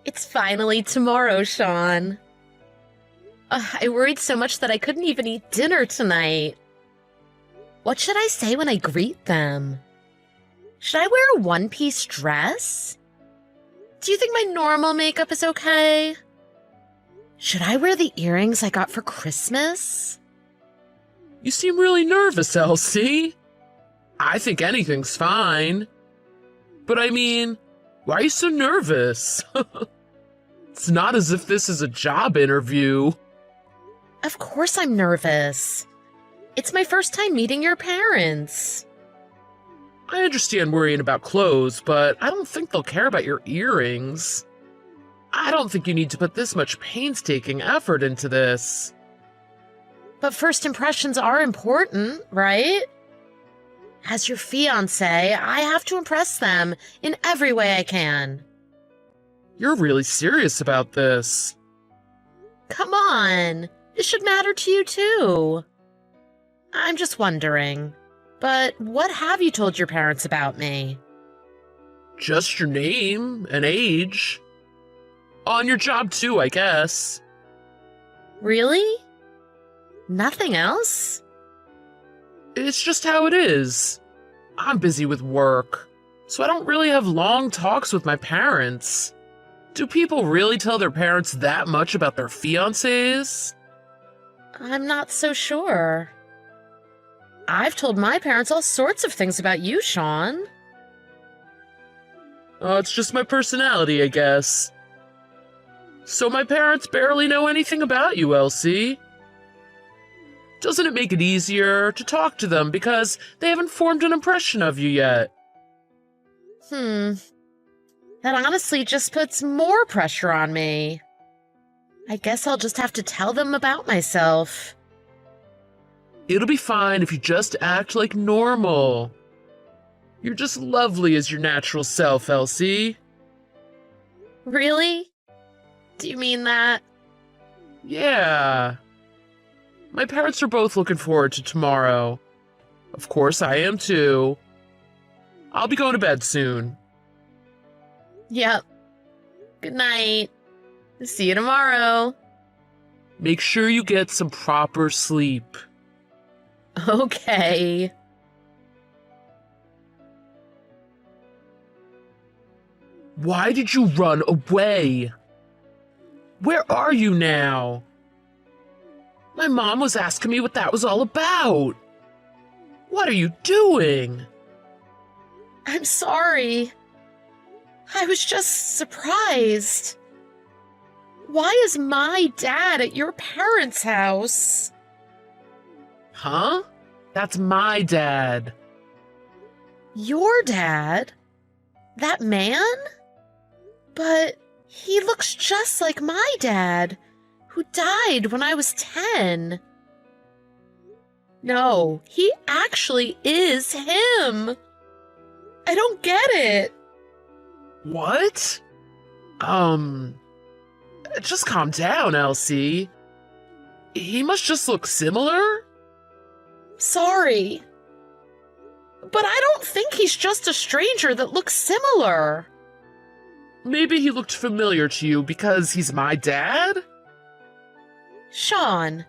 It's finally tomorrow, Sean. I worried so much that I couldn't even eat dinner tonight. What should I say when I greet them? Should I wear a one-piece dress? Do you think my normal makeup is okay? Should I wear the earrings I got for Christmas? You seem really nervous, Elsie. I think anything's fine. But I mean, why are you so nervous? It's not as if this is a job interview. Of course I'm nervous. It's my first time meeting your parents. I understand worrying about clothes, but I don't think they'll care about your earrings. I don't think you need to put this much painstaking effort into this. But first impressions are important, right? As your fiancé, I have to impress them in every way I can. You're really serious about this. Come on, it should matter to you too. I'm just wondering, but what have you told your parents about me? Just your name and age. On your job too, I guess. Really? Nothing else? It's just how it is. I'm busy with work, so I don't really have long talks with my parents. Do people really tell their parents that much about their fiancés? I'm not so sure. I've told my parents all sorts of things about you, Sean. It's just my personality, I guess. So my parents barely know anything about you, Elsie. Doesn't it make it easier to talk to them because they haven't formed an impression of you yet? That honestly just puts more pressure on me. I guess I'll just have to tell them about myself. It'll be fine if you just act like normal. You're just lovely as your natural self, Elsie. Really? Do you mean that? Yeah. My parents are both looking forward to tomorrow. Of course I am too. I'll be going to bed soon. Yep. Good night. See you tomorrow. Make sure you get some proper sleep. Okay. Why did you run away? Where are you now? My mom was asking me what that was all about. What are you doing? I'm sorry. I was just surprised. Why is my dad at your parents' house? Huh? That's my dad. Your dad? That man? But he looks just like my dad, who died when I was 10. No, he actually is him. I don't get it. What? Just calm down, Elsie. He must just look similar? Sorry. But I don't think he's just a stranger that looks similar. Maybe he looked familiar to you because he's my dad? Sean,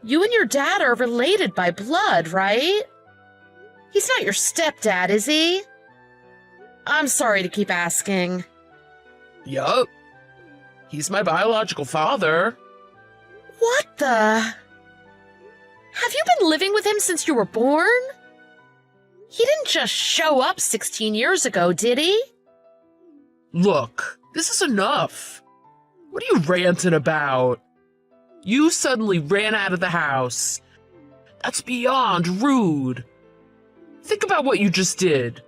you and your dad are related by blood, right? He's not your stepdad, is he? I'm sorry to keep asking. Yup. He's my biological father. What the? Have you been living with him since you were born? He didn't just show up 16 years ago, did he? Look, this is enough. What are you ranting about? You suddenly ran out of the house. That's beyond rude. Think about what you just did.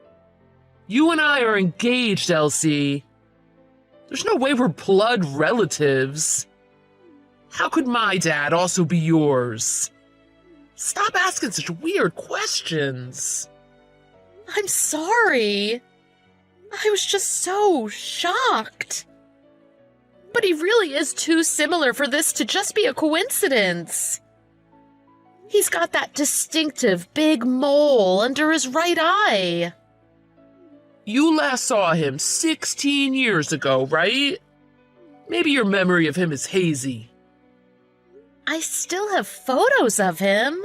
You and I are engaged, Elsie. There's no way we're blood relatives. How could my dad also be yours? Stop asking such weird questions. I'm sorry. I was just so shocked. But he really is too similar for this to just be a coincidence. He's got that distinctive big mole under his right eye. You last saw him 16 years ago, right? Maybe your memory of him is hazy. I still have photos of him.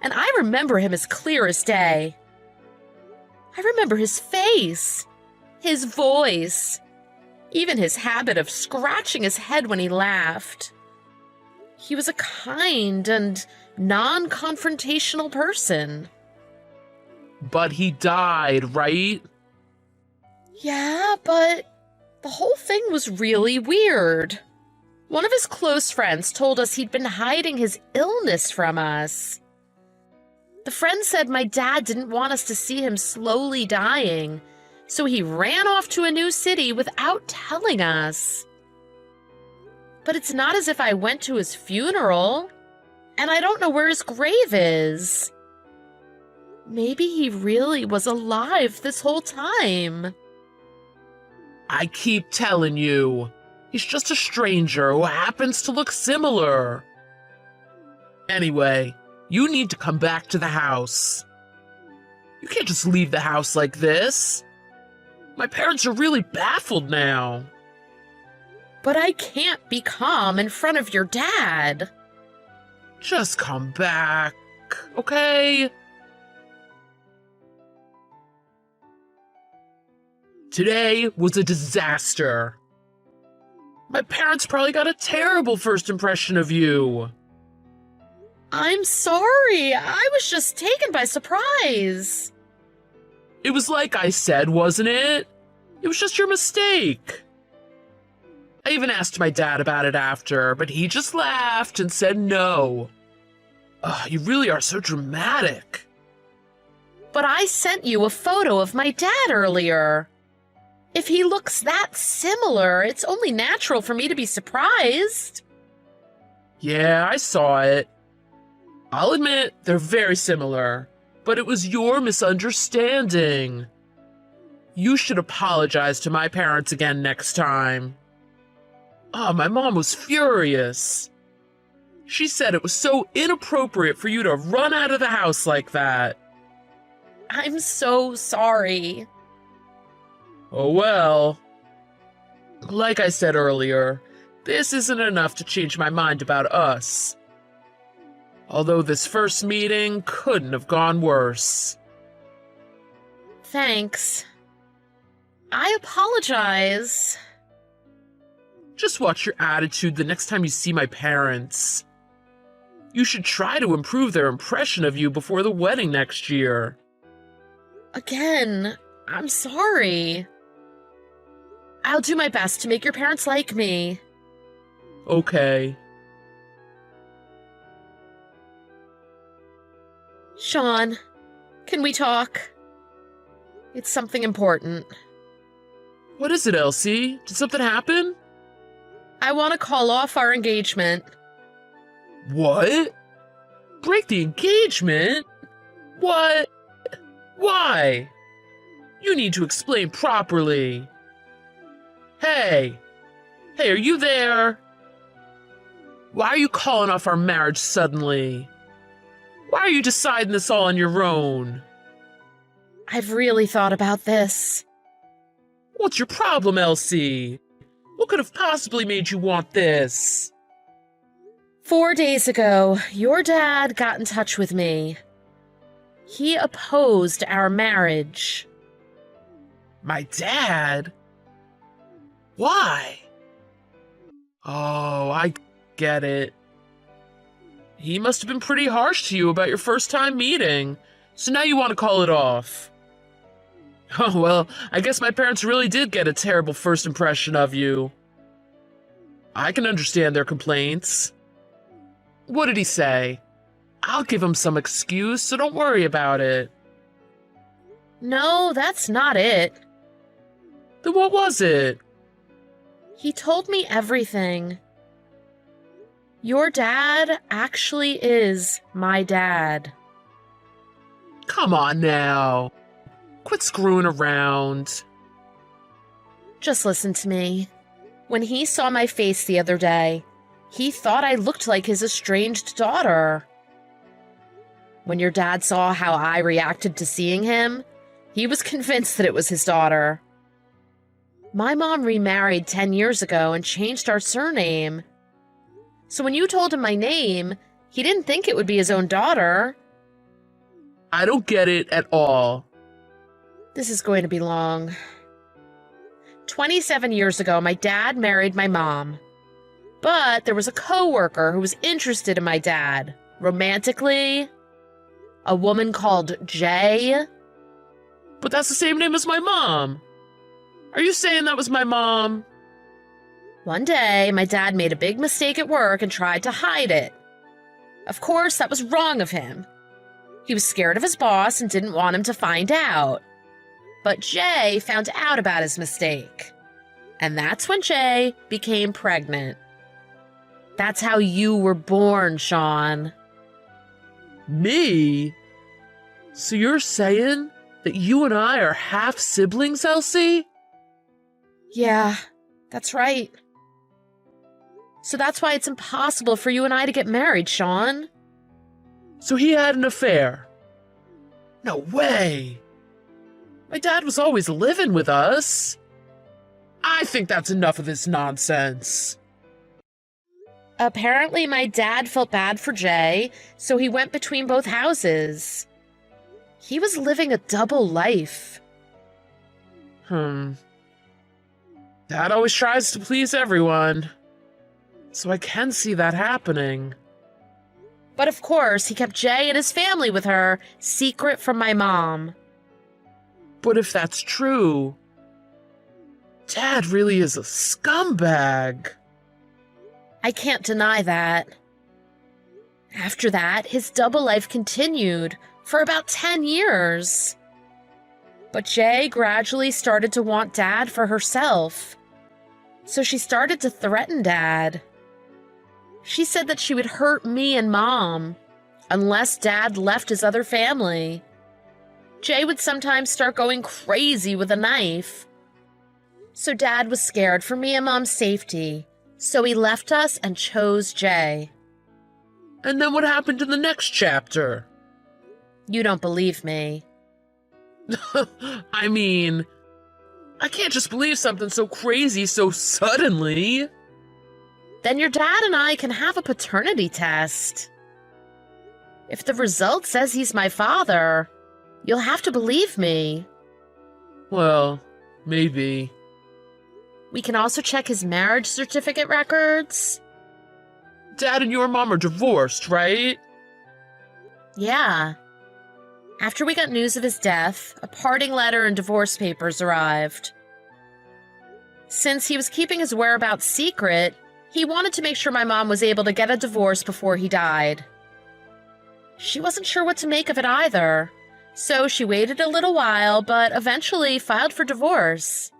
And I remember him as clear as day. I remember his face, his voice, even his habit of scratching his head when he laughed. He was a kind and non-confrontational person. But he died, right? Yeah, but the whole thing was really weird. One of his close friends told us he'd been hiding his illness from us. The friend said my dad didn't want us to see him slowly dying, so he ran off to a new city without telling us. But it's not as if I went to his funeral, and I don't know where his grave is. Maybe he really was alive this whole time. I keep telling you, he's just a stranger who happens to look similar. Anyway, you need to come back to the house. You can't just leave the house like this. My parents are really baffled now. But I can't be calm in front of your dad. Just come back, okay? Today was a disaster. My parents probably got a terrible first impression of you. I'm sorry. I was just taken by surprise. It was like I said, wasn't it? It was just your mistake. I even asked my dad about it after, but he just laughed and said no. You really are so dramatic. But I sent you a photo of my dad earlier. If he looks that similar, it's only natural for me to be surprised. Yeah, I saw it. I'll admit they're very similar, but it was your misunderstanding. You should apologize to my parents again next time. My mom was furious. She said it was so inappropriate for you to run out of the house like that. I'm so sorry. Oh well. Like I said earlier, this isn't enough to change my mind about us. Although this first meeting couldn't have gone worse. Thanks. I apologize. Just watch your attitude the next time you see my parents. You should try to improve their impression of you before the wedding next year. Again, I'm sorry. I'll do my best to make your parents like me. Okay. Sean, can we talk? It's something important. What is it, Elsie? Did something happen? I want to call off our engagement. What? Break the engagement? What? Why? You need to explain properly. Hey! Hey, are you there? Why are you calling off our marriage suddenly? Why are you deciding this all on your own? I've really thought about this. What's your problem, Elsie? What could have possibly made you want this? 4 days ago, your dad got in touch with me. He opposed our marriage. My dad? Why? Oh, I get it. He must have been pretty harsh to you about your first time meeting, so now you want to call it off. Oh, well, I guess my parents really did get a terrible first impression of you. I can understand their complaints. What did he say? I'll give him some excuse, so don't worry about it. No, that's not it. Then what was it? He told me everything. Your dad actually is my dad. Come on now. Quit screwing around. Just listen to me. When he saw my face the other day, he thought I looked like his estranged daughter. When your dad saw how I reacted to seeing him, he was convinced that it was his daughter. My mom remarried 10 years ago and changed our surname. So when you told him my name, he didn't think it would be his own daughter. I don't get it at all. This is going to be long. 27 years ago, my dad married my mom. But there was a coworker who was interested in my dad, romantically. A woman called Jay. But that's the same name as my mom. Are you saying that was my mom? One day, my dad made a big mistake at work and tried to hide it. Of course, that was wrong of him. He was scared of his boss and didn't want him to find out. But Jay found out about his mistake. And that's when Jay became pregnant. That's how you were born, Sean. Me? So you're saying that you and I are half siblings, Elsie? Yeah, that's right. So that's why it's impossible for you and I to get married, Sean. So he had an affair? No way! My dad was always living with us. I think that's enough of this nonsense. Apparently, my dad felt bad for Jay, so he went between both houses. He was living a double life. Dad always tries to please everyone. So I can see that happening. But of course, he kept Jay and his family with her, secret from my mom. But if that's true, Dad really is a scumbag. I can't deny that. After that, his double life continued for about 10 years. But Jay gradually started to want Dad for herself. So she started to threaten Dad. She said that she would hurt me and Mom unless Dad left his other family. Jay would sometimes start going crazy with a knife. So Dad was scared for me and Mom's safety. So he left us and chose Jay. And then what happened in the next chapter? You don't believe me. I mean, I can't just believe something so crazy so suddenly. Then your dad and I can have a paternity test. If the result says he's my father, you'll have to believe me. Well, maybe. We can also check his marriage certificate records. Dad and your mom are divorced, right? Yeah. After we got news of his death, a parting letter and divorce papers arrived. Since he was keeping his whereabouts secret, he wanted to make sure my mom was able to get a divorce before he died. She wasn't sure what to make of it either, so she waited a little while, but eventually filed for divorce.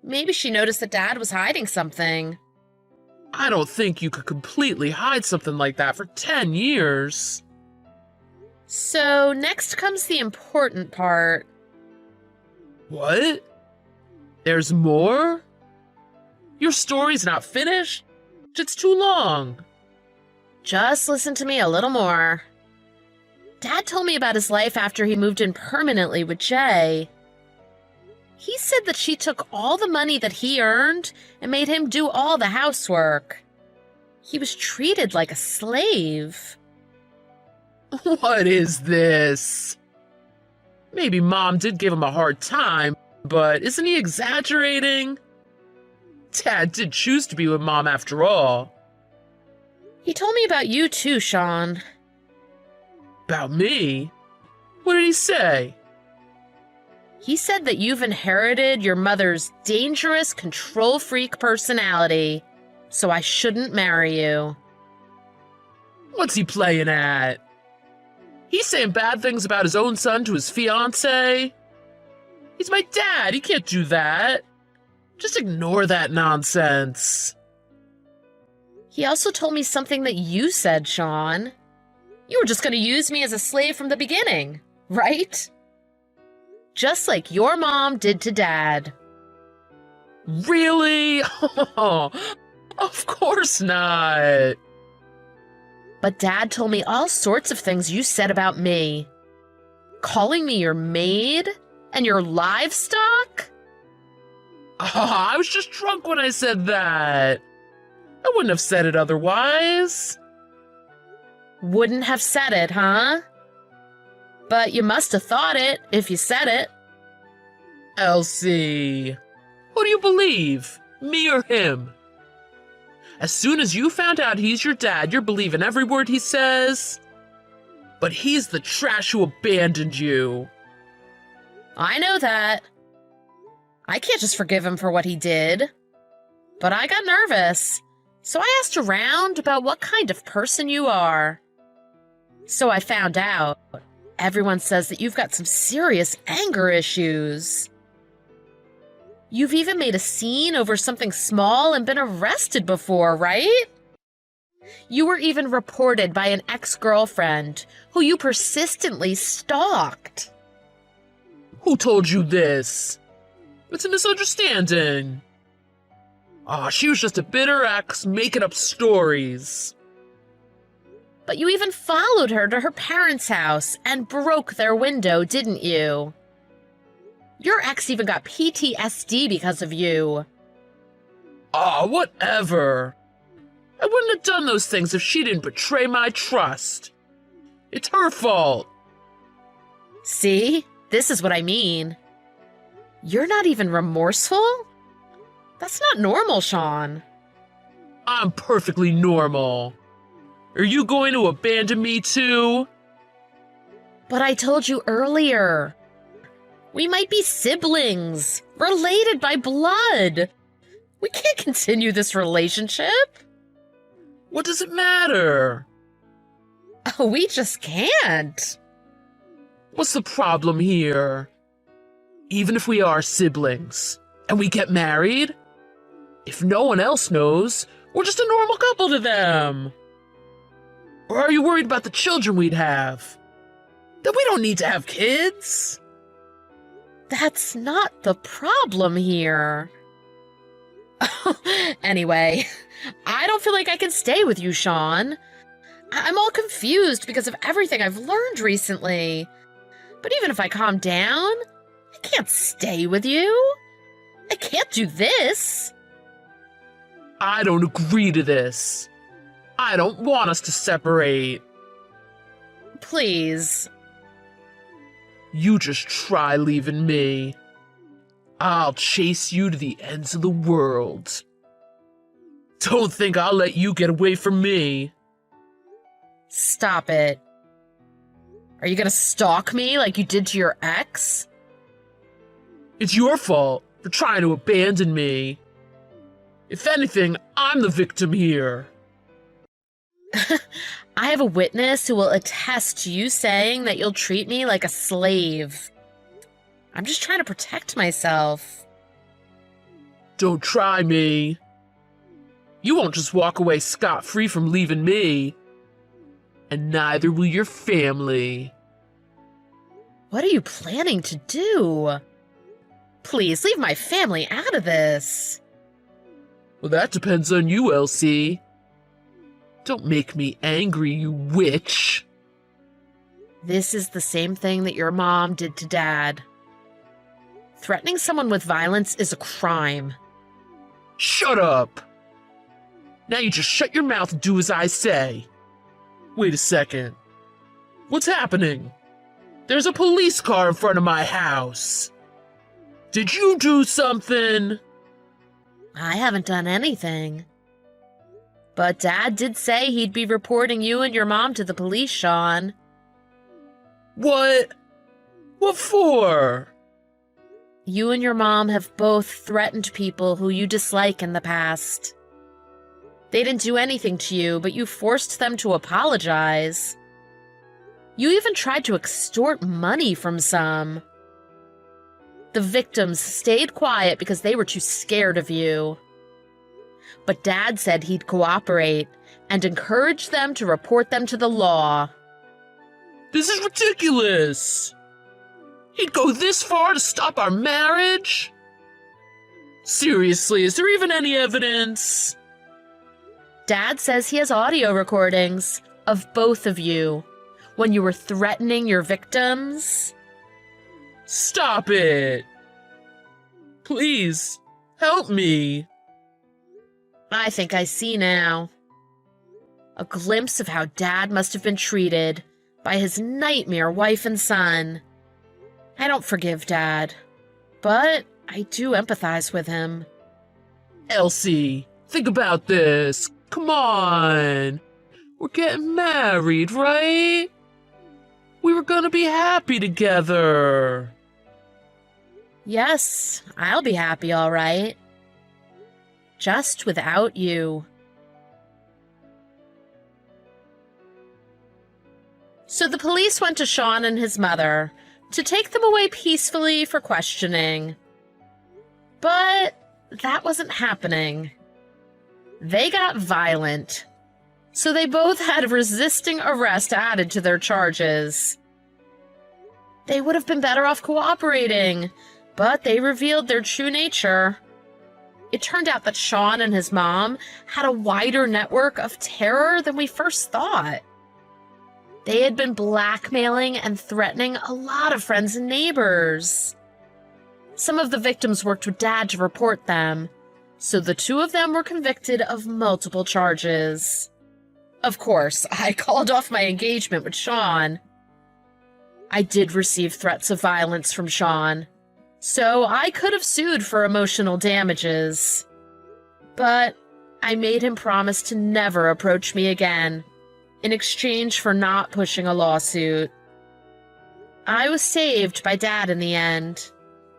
Maybe she noticed that Dad was hiding something. I don't think you could completely hide something like that for 10 years. So next comes the important part. What? There's more? Your story's not finished? It's too long. Just listen to me a little more. Dad told me about his life after he moved in permanently with Jay. He said that she took all the money that he earned and made him do all the housework. He was treated like a slave. What is this? Maybe Mom did give him a hard time, but isn't he exaggerating? Dad did choose to be with Mom after all. He told me about you too, Sean. About me? What did he say? He said that you've inherited your mother's dangerous, control freak personality, so I shouldn't marry you. What's he playing at? He's saying bad things about his own son to his fiancée? He's my dad, he can't do that. Just ignore that nonsense. He also told me something that you said, Sean. You were just going to use me as a slave from the beginning, right? Just like your mom did to Dad. Really? Oh, of course not. But Dad told me all sorts of things you said about me. Calling me your maid and your livestock? I was just drunk when I said that. I wouldn't have said it otherwise. Wouldn't have said it, huh? But you must have thought it if you said it. Elsie, who do you believe, me or him? As soon as you found out he's your dad, you're believing every word he says. But he's the trash who abandoned you. I know that. I can't just forgive him for what he did. But I got nervous, so I asked around about what kind of person you are. So I found out. Everyone says that you've got some serious anger issues. You've even made a scene over something small and been arrested before, right? You were even reported by an ex-girlfriend who you persistently stalked. Who told you this? It's a misunderstanding. She was just a bitter ex making up stories. But you even followed her to her parents' house and broke their window, didn't you? Your ex even got PTSD because of you. Whatever. I wouldn't have done those things if she didn't betray my trust. It's her fault. See? This is what I mean. You're not even remorseful? That's not normal, Sean. I'm perfectly normal. Are you going to abandon me too? But I told you earlier. We might be siblings, related by blood. We can't continue this relationship. What does it matter? Oh, we just can't. What's the problem here? Even if we are siblings, and we get married, if no one else knows, we're just a normal couple to them. Or are you worried about the children we'd have? That we don't need to have kids? That's not the problem here. Anyway, I don't feel like I can stay with you, Sean. I'm all confused because of everything I've learned recently. But even if I calm down, I can't stay with you. I can't do this. I don't agree to this. I don't want us to separate. Please. You just try leaving me. I'll chase you to the ends of the world. Don't think I'll let you get away from me. Stop it. Are you gonna stalk me like you did to your ex? It's your fault for trying to abandon me. If anything, I'm the victim here. I have a witness who will attest to you saying that you'll treat me like a slave. I'm just trying to protect myself. Don't try me. You won't just walk away scot-free from leaving me. And neither will your family. What are you planning to do? Please, leave my family out of this. Well, that depends on you, Elsie. Don't make me angry, you witch. This is the same thing that your mom did to Dad. Threatening someone with violence is a crime. Shut up! Now you just shut your mouth and do as I say. Wait a second. What's happening? There's a police car in front of my house. Did you do something? I haven't done anything. But Dad did say he'd be reporting you and your mom to the police, Sean. What? What for? You and your mom have both threatened people who you dislike in the past. They didn't do anything to you, but you forced them to apologize. You even tried to extort money from some. The victims stayed quiet because they were too scared of you. But Dad said he'd cooperate and encourage them to report them to the law. This is ridiculous! He'd go this far to stop our marriage? Seriously, is there even any evidence? Dad says he has audio recordings of both of you when you were threatening your victims. Stop it! Please, Help me. I think I see now. A glimpse of how Dad must have been treated by his nightmare wife and son. I don't forgive Dad, but I do empathize with him. Elsie, think about this. Come on. We're getting married, right? We were gonna be happy together. Yes, I'll be happy, all right. Just without you. So the police went to Sean and his mother to take them away peacefully for questioning. But that wasn't happening. They got violent. So they both had resisting arrest added to their charges. They would have been better off cooperating, but they revealed their true nature. It turned out that Sean and his mom had a wider network of terror than we first thought. They had been blackmailing and threatening a lot of friends and neighbors. Some of the victims worked with Dad to report them, so the two of them were convicted of multiple charges. Of course, I called off my engagement with Sean. I did receive threats of violence from Sean, so I could have sued for emotional damages. But I made him promise to never approach me again, in exchange for not pushing a lawsuit. I was saved by Dad in the end,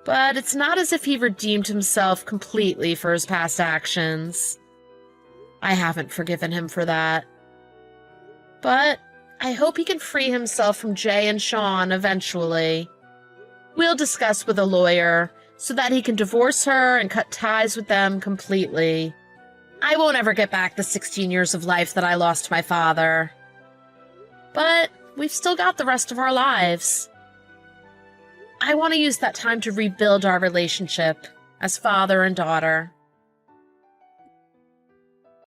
but it's not as if he redeemed himself completely for his past actions. I haven't forgiven him for that. But I hope he can free himself from Jay and Sean eventually. We'll discuss with a lawyer so that he can divorce her and cut ties with them completely. I won't ever get back the 16 years of life that I lost to my father. But we've still got the rest of our lives. I want to use that time to rebuild our relationship as father and daughter.